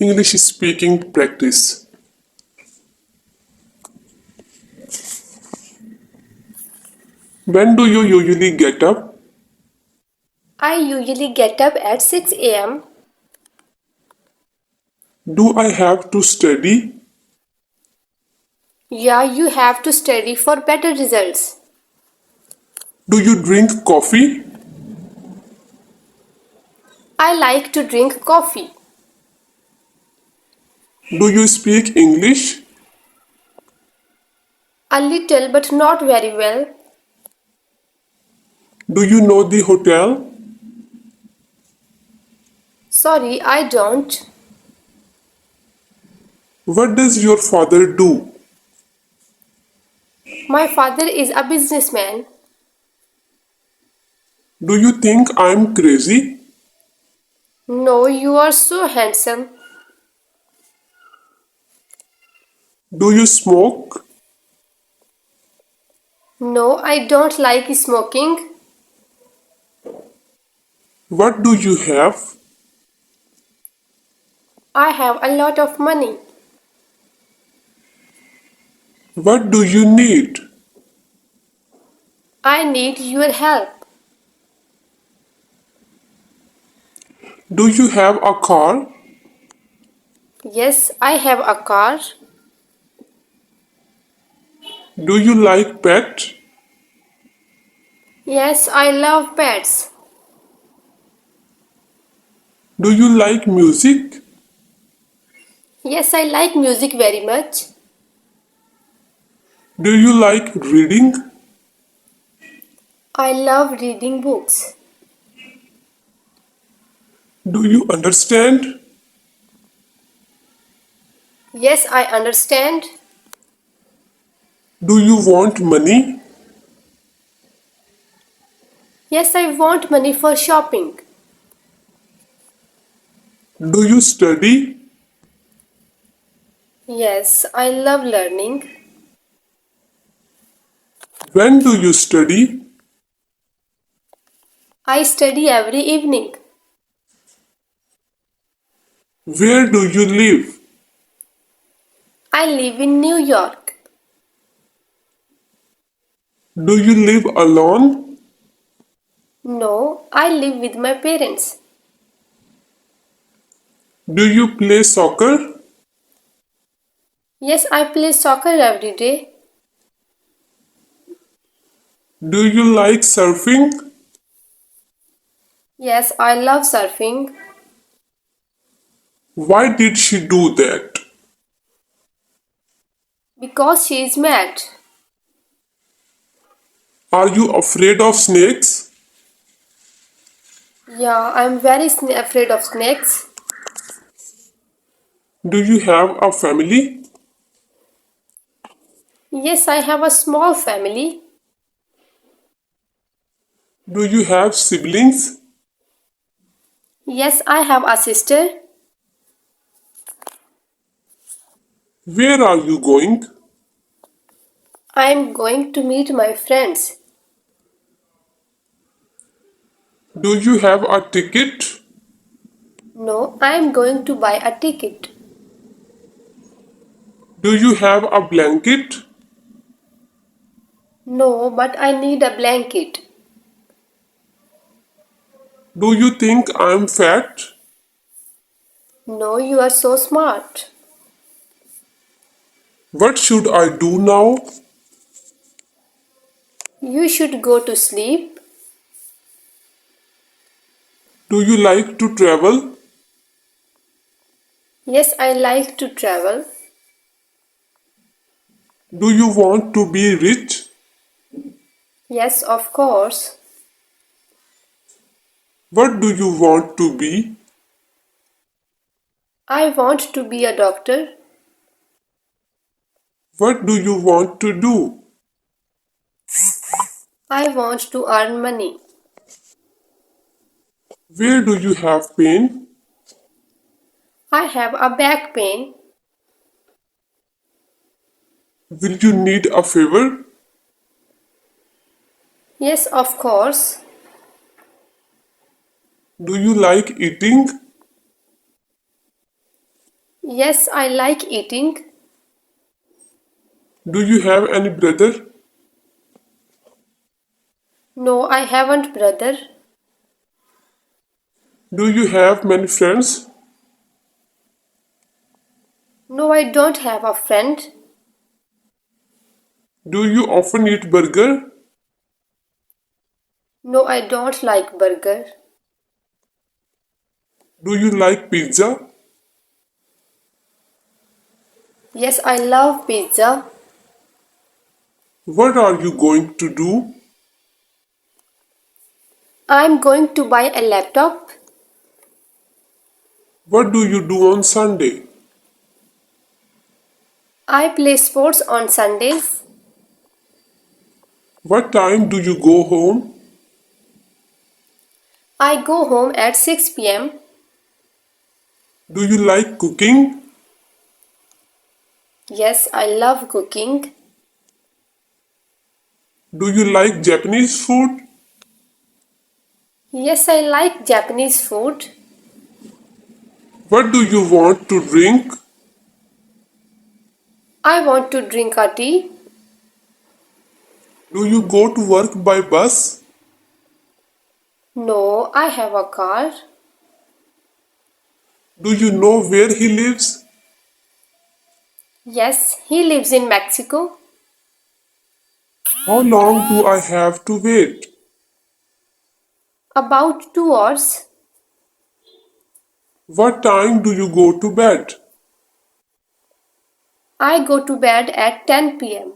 English speaking practice. When do you usually get up? I usually get up at 6 a.m. Do I have to study? Yeah, you have to study for better results. Do you drink coffee? I like to drink coffee. Do you speak English? A little but not very well. Do you know the hotel? Sorry, I don't. What does your father do? My father is a businessman. Do you think I'm crazy? No, you are so handsome. Do you smoke? No, I don't like smoking. What do you have? I have a lot of money. What do you need? I need your help. Do you have a car? Yes, I have a car. Do you like pet? Yes, I love pets. Do you like music? Yes, I like music very much. Do you like reading? I love reading books. Do you understand? Yes, I understand. Do you want money? Yes, I want money for shopping. Do you study? Yes, I love learning. When do you study? I study every evening. Where do you live? I live in New York. Do you live alone? No, I live with my parents. Do you play soccer? Yes, I play soccer every day. Do you like surfing? Yes, I love surfing Why did she do that? because she is mad. Are you afraid of snakes? Yeah, I'm very afraid of snakes. Do you have a family? Yes, I have a small family. Do you have siblings? Yes, I have a sister. Where are you going? I am going to meet my friends. Do you have a ticket? No, I am going to buy a ticket. Do you have a blanket? No, but I need a blanket. Do you think I'm fat? No, you are so smart. What should I do now? You should go to sleep. Do you like to travel? Yes, I like to travel. Do you want to be rich? Yes, of course. What do you want to be? I want to be a doctor. What do you want to do? I want to earn money. Where do you have pain? I have a back pain. Will you need a favor? Yes, of course. Do you like eating? Yes, I like eating. Do you have any brother? No, I haven't, brother. Do you have many friends? No, I don't have a friend. Do you often eat burger? No, I don't like burger. Do you like pizza? Yes, I love pizza. What are you going to do? I'm going to buy a laptop. What do you do on Sunday? I play sports on Sundays. What time do you go home? I go home at 6 pm. Do you like cooking? Yes, I love cooking. Do you like Japanese food? Yes, I like Japanese food. What do you want to drink? I want to drink a tea. Do you go to work by bus? No, I have a car. Do you know where he lives? Yes, he lives in Mexico. How long do I have to wait? About 2 hours. What time do you go to bed? I go to bed at 10 pm.